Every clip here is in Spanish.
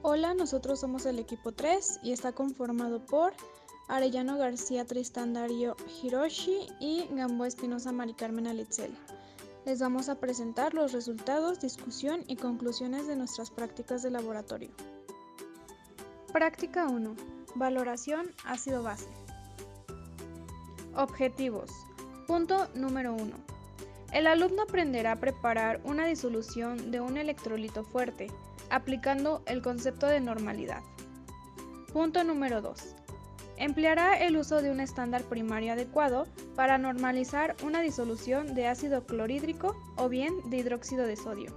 Hola, nosotros somos el equipo 3 y está conformado por Arellano García Tristán Darío Hiroshi y Gamboa Espinosa Mari Carmen Alitzel. Les vamos a presentar los resultados, discusión y conclusiones de nuestras prácticas de laboratorio. Práctica 1. Valoración ácido base. Objetivos. Punto número 1. El alumno aprenderá a preparar una disolución de un electrolito fuerte, aplicando el concepto de normalidad. Punto número 2. Empleará el uso de un estándar primario adecuado para normalizar una disolución de ácido clorhídrico o bien de hidróxido de sodio,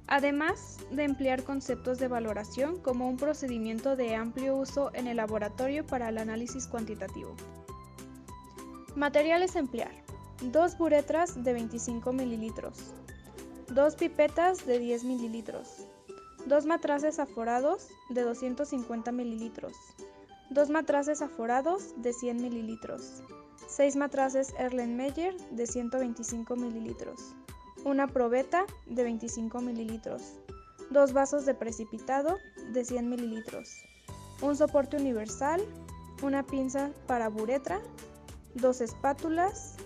además de emplear conceptos de valoración como un procedimiento de amplio uso en el laboratorio para el análisis cuantitativo. Materiales a emplear: 2 buretras de 25 ml, 2 pipetas de 10 ml, 2 matraces aforados de 250 ml, 2 matraces aforados de 100 ml, 6 matraces Erlenmeyer de 125 ml, una probeta de 25 ml, 2 vasos de precipitado de 100 ml, un soporte universal, una pinza para buretra, 2 espátulas,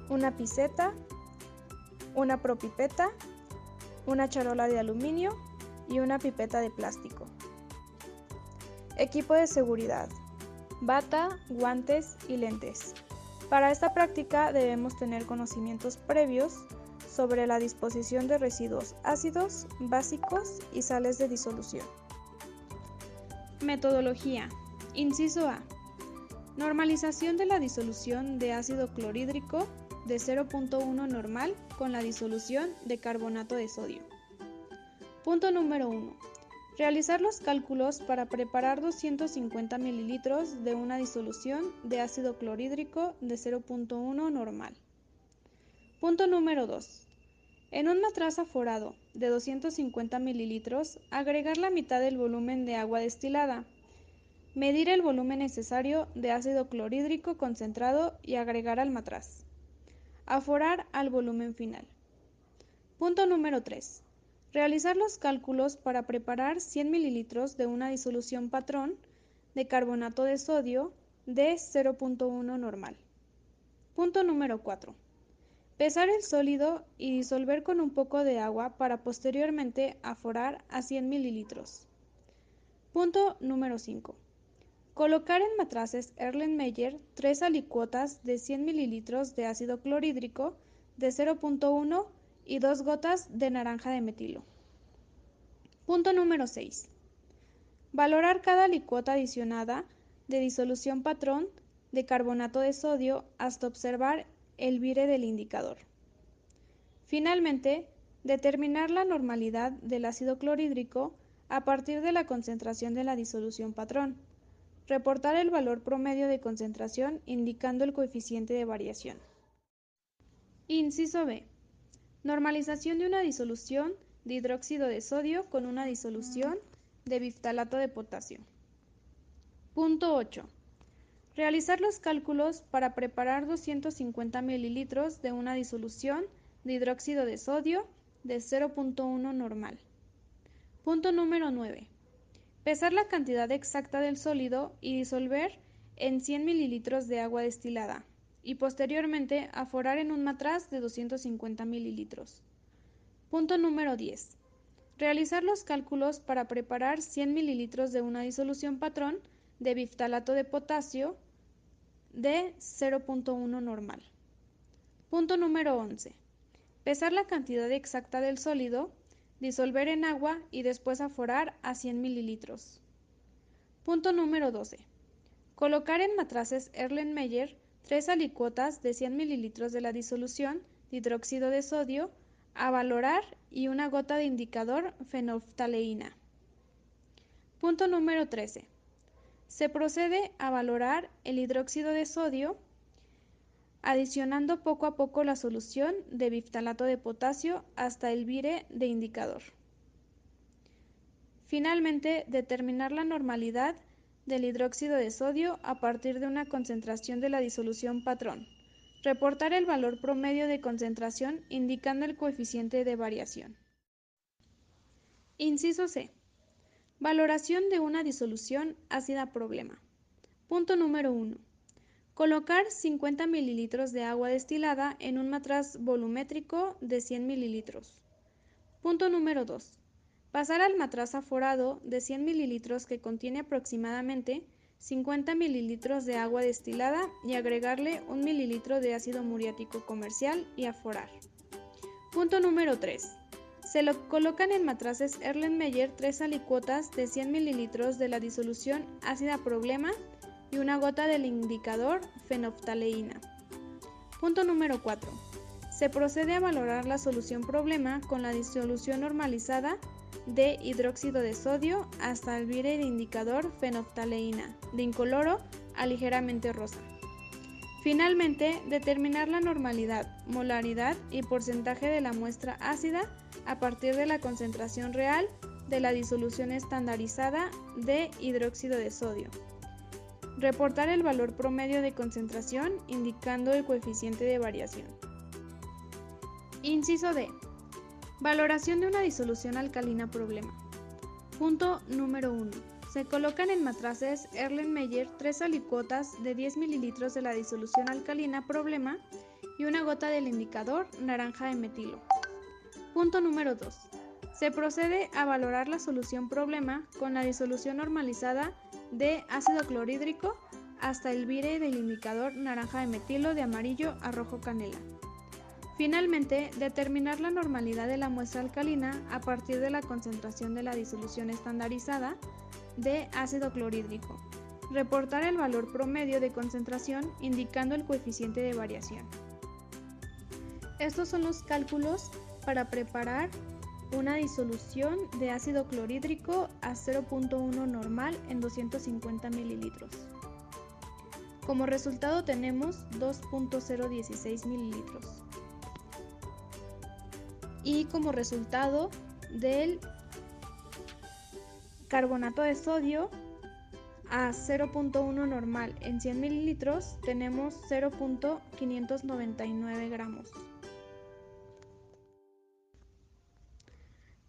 una piseta, una propipeta, una charola de aluminio y una pipeta de plástico. Equipo de seguridad: bata, guantes y lentes. Para esta práctica debemos tener conocimientos previos sobre la disposición de residuos ácidos, básicos y sales de disolución. Metodología. Inciso A. Normalización de la disolución de ácido clorhídrico de 0.1 normal con la disolución de carbonato de sodio. Punto número 1. Realizar los cálculos para preparar 250 ml de una disolución de ácido clorhídrico de 0.1 normal. Punto número 2. En un matraz aforado de 250 ml, agregar la mitad del volumen de agua destilada. Medir el volumen necesario de ácido clorhídrico concentrado y agregar al matraz. Aforar al volumen final. Punto número 3. Realizar los cálculos para preparar 100 ml de una disolución patrón de carbonato de sodio de 0.1 normal. Punto número 4. Pesar el sólido y disolver con un poco de agua para posteriormente aforar a 100 ml. Punto número 5. Colocar en matraces Erlenmeyer 3 alicuotas de 100 ml de ácido clorhídrico de 0.1 y 2 gotas de naranja de metilo. Punto número 6. Valorar cada alicuota adicionada de disolución patrón de carbonato de sodio hasta observar el vire del indicador. Finalmente, determinar la normalidad del ácido clorhídrico a partir de la concentración de la disolución patrón. Reportar el valor promedio de concentración indicando el coeficiente de variación. Inciso B. Normalización de una disolución de hidróxido de sodio con una disolución de biftalato de potasio. Punto 8. Realizar los cálculos para preparar 250 ml de una disolución de hidróxido de sodio de 0.1 normal. Punto número 9. Pesar la cantidad exacta del sólido y disolver en 100 ml de agua destilada y posteriormente aforar en un matraz de 250 ml. Punto número 10. Realizar los cálculos para preparar 100 ml de una disolución patrón de biftalato de potasio de 0.1 normal. Punto número 11. Pesar la cantidad exacta del sólido, disolver en agua y después aforar a 100 ml. Punto número 12. Colocar en matraces Erlenmeyer 3 alicuotas de 100 ml de la disolución de hidróxido de sodio a valorar y una gota de indicador fenolftaleína. Punto número 13. Se procede a valorar el hidróxido de sodio adicionando poco a poco la solución de biftalato de potasio hasta el vire de indicador. Finalmente, determinar la normalidad del hidróxido de sodio a partir de una concentración de la disolución patrón. Reportar el valor promedio de concentración indicando el coeficiente de variación. Inciso C. Valoración de una disolución ácida problema. Punto número 1. Colocar 50 ml de agua destilada en un matraz volumétrico de 100 ml. Punto número 2. Pasar al matraz aforado de 100 ml que contiene aproximadamente 50 ml de agua destilada y agregarle 1 ml de ácido muriático comercial y aforar. Punto número 3. Se lo colocan en matraces Erlenmeyer 3 alicuotas de 100 ml de la disolución ácida problema y una gota del indicador fenoftaleína. Punto número 4. Se procede a valorar la solución problema con la disolución normalizada de hidróxido de sodio hasta el vire de indicador fenoftaleína, de incoloro a ligeramente rosa. Finalmente, determinar la normalidad, molaridad y porcentaje de la muestra ácida a partir de la concentración real de la disolución estandarizada de hidróxido de sodio. Reportar el valor promedio de concentración indicando el coeficiente de variación. Inciso D. Valoración de una disolución alcalina problema. Punto número 1. Se colocan en matraces Erlenmeyer 3 alicuotas de 10 ml de la disolución alcalina problema y una gota del indicador naranja de metilo. Punto número 2. Se procede a valorar la solución problema con la disolución normalizada de ácido clorhídrico hasta el vire del indicador naranja de metilo de amarillo a rojo canela. Finalmente, determinar la normalidad de la muestra alcalina a partir de la concentración de la disolución estandarizada de ácido clorhídrico. Reportar el valor promedio de concentración indicando el coeficiente de variación. Estos son los cálculos para preparar una disolución de ácido clorhídrico a 0.1 normal en 250 ml. Como resultado tenemos 2.016 ml. Y como resultado del carbonato de sodio a 0.1 normal en 100 ml tenemos 0.599 gramos.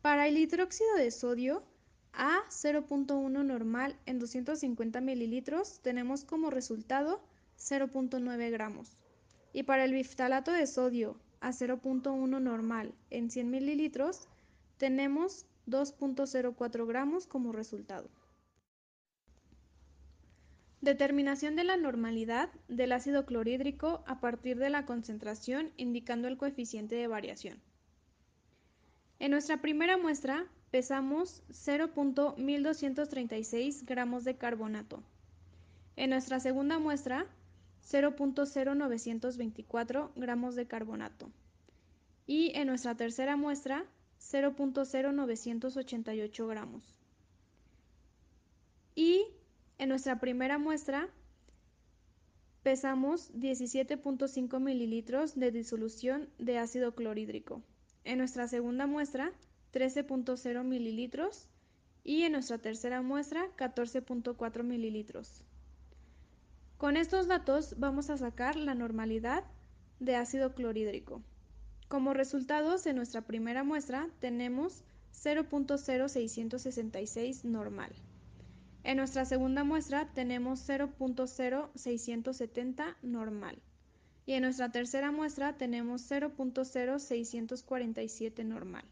Para el hidróxido de sodio a 0.1 normal en 250 ml tenemos como resultado 0.9 gramos. Y para el biftalato de sodio a 0.1 normal en 100 ml tenemos 2.04 gramos como resultado. Determinación de la normalidad del ácido clorhídrico a partir de la concentración indicando el coeficiente de variación. En nuestra primera muestra pesamos 0.1236 gramos de carbonato. En nuestra segunda muestra 0.0924 gramos de carbonato. Y en nuestra tercera muestra 0.0988 gramos. Y en nuestra primera muestra pesamos 17.5 mililitros de disolución de ácido clorhídrico. En nuestra segunda muestra 13.0 mililitros y en nuestra tercera muestra 14.4 mililitros. Con estos datos vamos a sacar la normalidad de ácido clorhídrico. Como resultados, en nuestra primera muestra tenemos 0.0666 normal. En nuestra segunda muestra tenemos 0.0670 normal. Y en nuestra tercera muestra tenemos 0.0647 normal.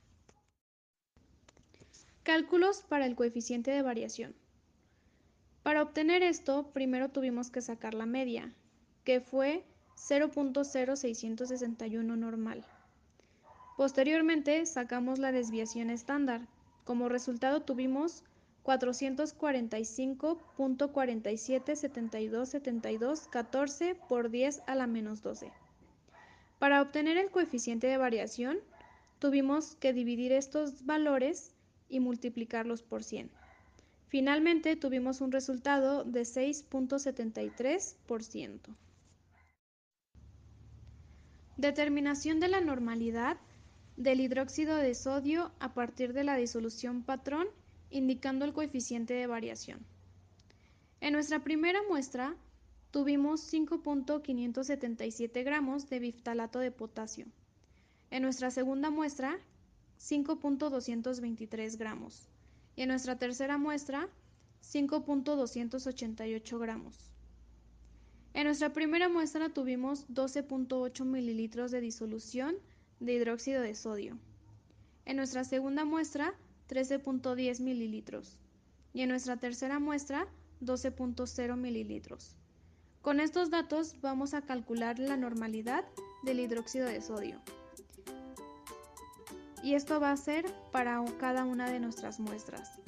Cálculos para el coeficiente de variación. Para obtener esto, primero tuvimos que sacar la media, que fue 0.0661 normal. Posteriormente sacamos la desviación estándar. Como resultado tuvimos 445.47727214 por 10 a la menos 12. Para obtener el coeficiente de variación, tuvimos que dividir estos valores y multiplicarlos por 100. Finalmente tuvimos un resultado de 6.73%. Determinación de la normalidad del hidróxido de sodio a partir de la disolución patrón, indicando el coeficiente de variación. En nuestra primera muestra tuvimos 5.577 gramos de biftalato de potasio. En nuestra segunda muestra, 5.223 gramos. y en nuestra tercera muestra 5.288 gramos. En nuestra primera muestra tuvimos 12.8 mililitros de disolución de hidróxido de sodio. En nuestra segunda muestra 13.10 mililitros y en nuestra tercera muestra 12.0 mililitros. Con estos datos vamos a calcular la normalidad del hidróxido de sodio. Y esto va a ser para cada una de nuestras muestras.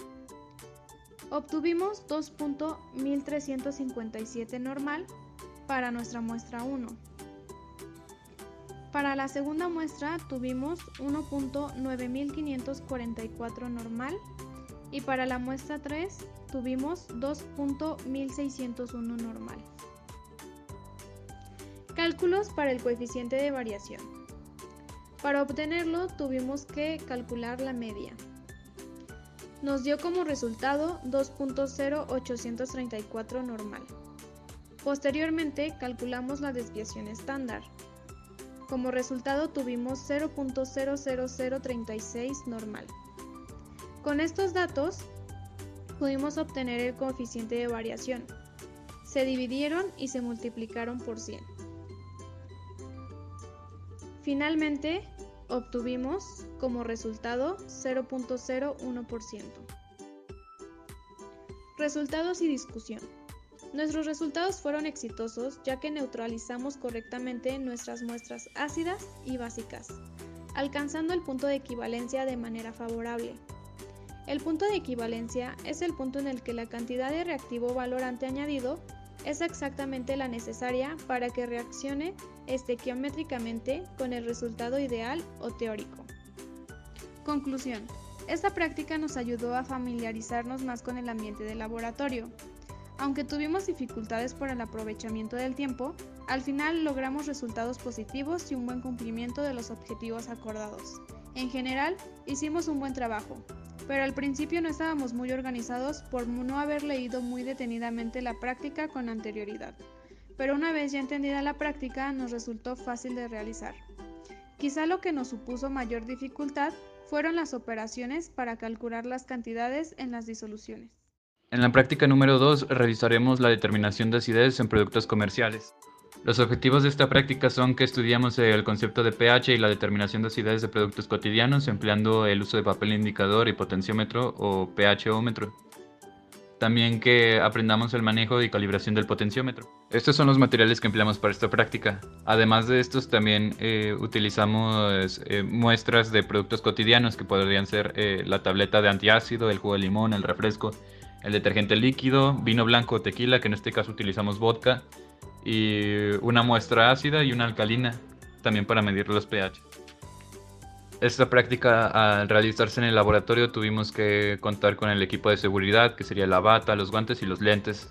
Obtuvimos 2.1357 normal para nuestra muestra 1. Para la segunda muestra tuvimos 1.9544 normal y para la muestra 3 tuvimos 2.1601 normal. Cálculos para el coeficiente de variación. Para obtenerlo tuvimos que calcular la media. Nos dio como resultado 2.0834 normal. Posteriormente calculamos la desviación estándar. Como resultado tuvimos 0.00036 normal. Con estos datos pudimos obtener el coeficiente de variación. Se dividieron y se multiplicaron por 100. Finalmente obtuvimos como resultado 0.01%. Resultados y discusión. Nuestros resultados fueron exitosos ya que neutralizamos correctamente nuestras muestras ácidas y básicas, alcanzando el punto de equivalencia de manera favorable. El punto de equivalencia es el punto en el que la cantidad de reactivo valorante añadido es exactamente la necesaria para que reaccione estequiométricamente con el resultado ideal o teórico. Conclusión. Esta práctica nos ayudó a familiarizarnos más con el ambiente del laboratorio. Aunque tuvimos dificultades por el aprovechamiento del tiempo, al final logramos resultados positivos y un buen cumplimiento de los objetivos acordados. En general, hicimos un buen trabajo, pero al principio no estábamos muy organizados por no haber leído muy detenidamente la práctica con anterioridad. Pero una vez ya entendida la práctica, nos resultó fácil de realizar. Quizá lo que nos supuso mayor dificultad fueron las operaciones para calcular las cantidades en las disoluciones. En la práctica número 2 revisaremos la determinación de acidez en productos comerciales. Los objetivos de esta práctica son que estudiamos el concepto de pH y la determinación de acidez de productos cotidianos empleando el uso de papel indicador y potenciómetro o pHómetro. También que aprendamos el manejo y calibración del potenciómetro. Estos son los materiales que empleamos para esta práctica. Además de estos también utilizamos muestras de productos cotidianos que podrían ser la tableta de antiácido, el jugo de limón, el refresco, el detergente líquido, vino blanco o tequila, que en este caso utilizamos vodka, y una muestra ácida y una alcalina, también para medir los pH. Esta práctica, al realizarse en el laboratorio, tuvimos que contar con el equipo de seguridad, que sería la bata, los guantes y los lentes.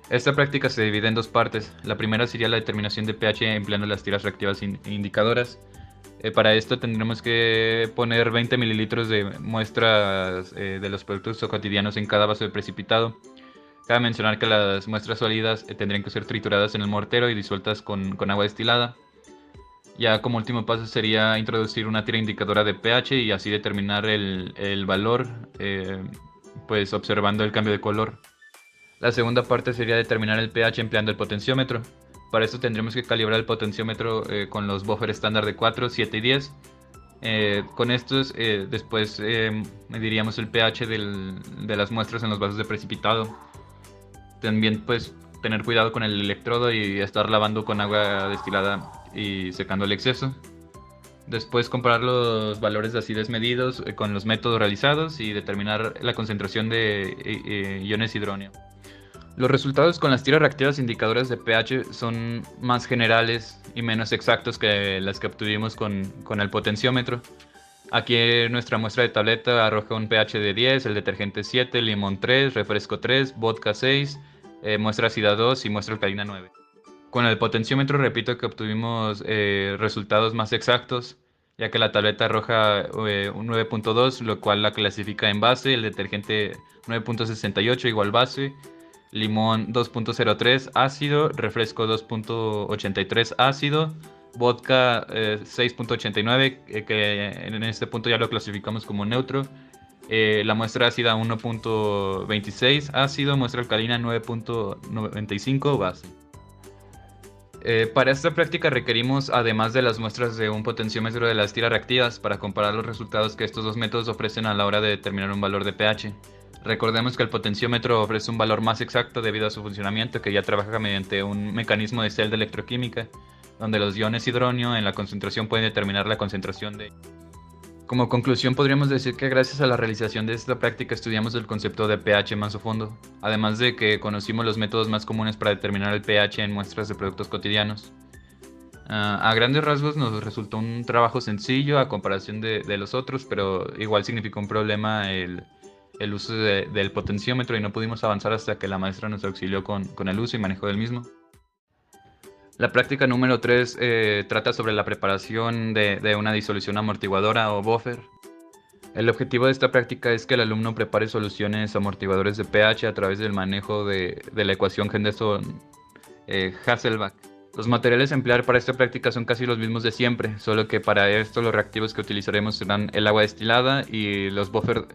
Esta práctica se divide en dos partes. La primera sería la determinación de pH empleando las tiras reactivas indicadoras. Para esto tendremos que poner 20 mililitros de muestras de los productos cotidianos en cada vaso de precipitado. Cabe mencionar que las muestras sólidas tendrían que ser trituradas en el mortero y disueltas con agua destilada. Ya como último paso sería introducir una tira indicadora de pH y así determinar el valor, pues observando el cambio de color. La segunda parte sería determinar el pH empleando el potenciómetro. Para esto tendremos que calibrar el potenciómetro con los buffer estándar de 4, 7 y 10. Con estos después mediríamos el pH de las muestras en los vasos de precipitado. También pues tener cuidado con el electrodo y estar lavando con agua destilada y secando el exceso. Después comparar los valores de acidez medidos con los métodos realizados y determinar la concentración de iones hidróneo. Los resultados con las tiras reactivas indicadoras de pH son más generales y menos exactos que las que obtuvimos con el potenciómetro. Aquí nuestra muestra de tableta arroja un pH de 10, el detergente 7, limón 3, refresco 3, vodka 6, muestra ácida 2 y muestra alcalina 9. Con el potenciómetro repito que obtuvimos resultados más exactos, ya que la tableta arroja un 9.2, lo cual la clasifica en base, el detergente 9.68 igual base, limón 2.03 ácido, refresco 2.83 ácido, vodka 6.89, que en este punto ya lo clasificamos como neutro, La muestra ácida 1.26 ácido, muestra alcalina 9.95 base. Para esta práctica requerimos, además de las muestras de un potenciómetro de las tiras reactivas, para comparar los resultados que estos dos métodos ofrecen a la hora de determinar un valor de pH. Recordemos que el potenciómetro ofrece un valor más exacto debido a su funcionamiento, que ya trabaja mediante un mecanismo de celda electroquímica, donde los iones hidronio en la concentración pueden determinar la concentración de... Como conclusión, podríamos decir que gracias a la realización de esta práctica estudiamos el concepto de pH más a fondo, además de que conocimos los métodos más comunes para determinar el pH en muestras de productos cotidianos. A grandes rasgos nos resultó un trabajo sencillo a comparación de los otros, pero igual significó un problema el uso del potenciómetro y no pudimos avanzar hasta que la maestra nos auxilió con el uso y manejo del mismo. La práctica número 3 trata sobre la preparación de una disolución amortiguadora o buffer. El objetivo de esta práctica es que el alumno prepare soluciones amortiguadores de pH a través del manejo de la ecuación Henderson-Hasselbalch. Los materiales a emplear para esta práctica son casi los mismos de siempre, solo que para esto los reactivos que utilizaremos serán el agua destilada y los buffer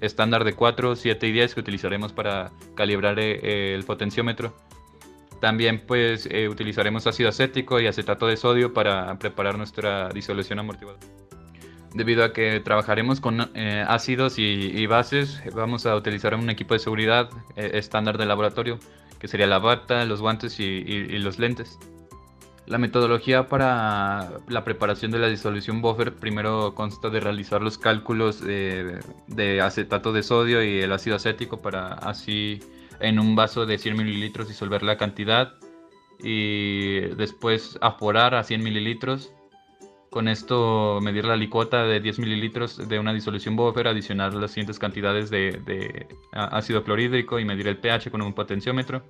estándar de 4, 7 y 10 que utilizaremos para calibrar el potenciómetro. También pues utilizaremos ácido acético y acetato de sodio para preparar nuestra disolución amortiguadora. Debido a que trabajaremos con ácidos y bases, vamos a utilizar un equipo de seguridad estándar de laboratorio, que sería la bata, los guantes y los lentes. La metodología para la preparación de la disolución buffer primero consta de realizar los cálculos de acetato de sodio y el ácido acético para así en un vaso de 100 mililitros disolver la cantidad y después aforar a 100 mililitros. Con esto medir la licuota de 10 mililitros de una disolución buffer, adicionar las siguientes cantidades de ácido clorhídrico y medir el pH con un potenciómetro.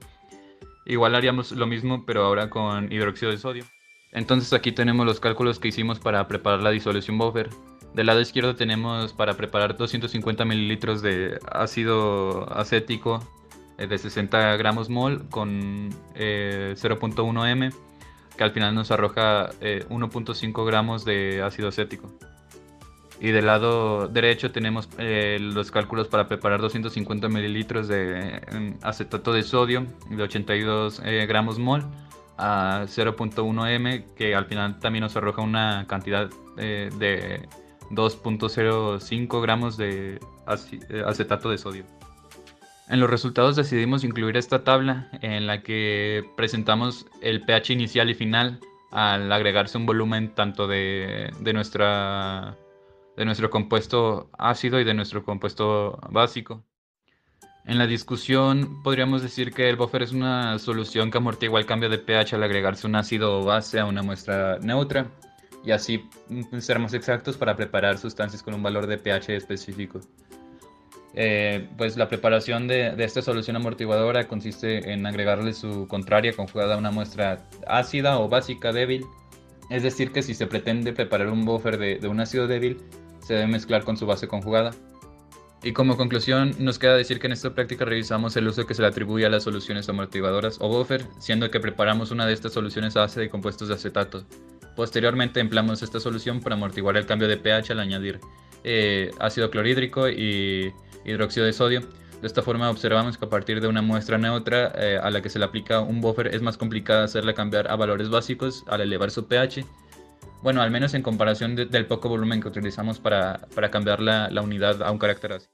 Igual haríamos lo mismo pero ahora con hidróxido de sodio. Entonces aquí tenemos los cálculos que hicimos para preparar la disolución buffer. Del lado izquierdo tenemos para preparar 250 mililitros de ácido acético de 60 gramos mol con 0.1 m, que al final nos arroja 1.5 gramos de ácido acético. Y del lado derecho tenemos los cálculos para preparar 250 mililitros de acetato de sodio de 82 gramos mol a 0.1 m, que al final también nos arroja una cantidad de 2.05 gramos de acetato de sodio. En los resultados decidimos incluir esta tabla en la que presentamos el pH inicial y final al agregarse un volumen tanto de nuestro compuesto ácido y de nuestro compuesto básico. En la discusión podríamos decir que el buffer es una solución que amortigua el cambio de pH al agregarse un ácido o base a una muestra neutra y así ser más exactos para preparar sustancias con un valor de pH específico. Pues la preparación de esta solución amortiguadora consiste en agregarle su contraria conjugada a una muestra ácida o básica débil. Es decir, que si se pretende preparar un buffer de un ácido débil, se debe mezclar con su base conjugada. Y como conclusión, nos queda decir que en esta práctica revisamos el uso que se le atribuye a las soluciones amortiguadoras o buffer, siendo que preparamos una de estas soluciones a base de compuestos de acetato. Posteriormente empleamos esta solución para amortiguar el cambio de pH al añadir ácido clorhídrico y hidróxido de sodio. De esta forma observamos que a partir de una muestra neutra a la que se le aplica un buffer es más complicado hacerla cambiar a valores básicos al elevar su pH. Bueno, al menos en comparación del poco volumen que utilizamos para cambiar la unidad a un carácter ácido.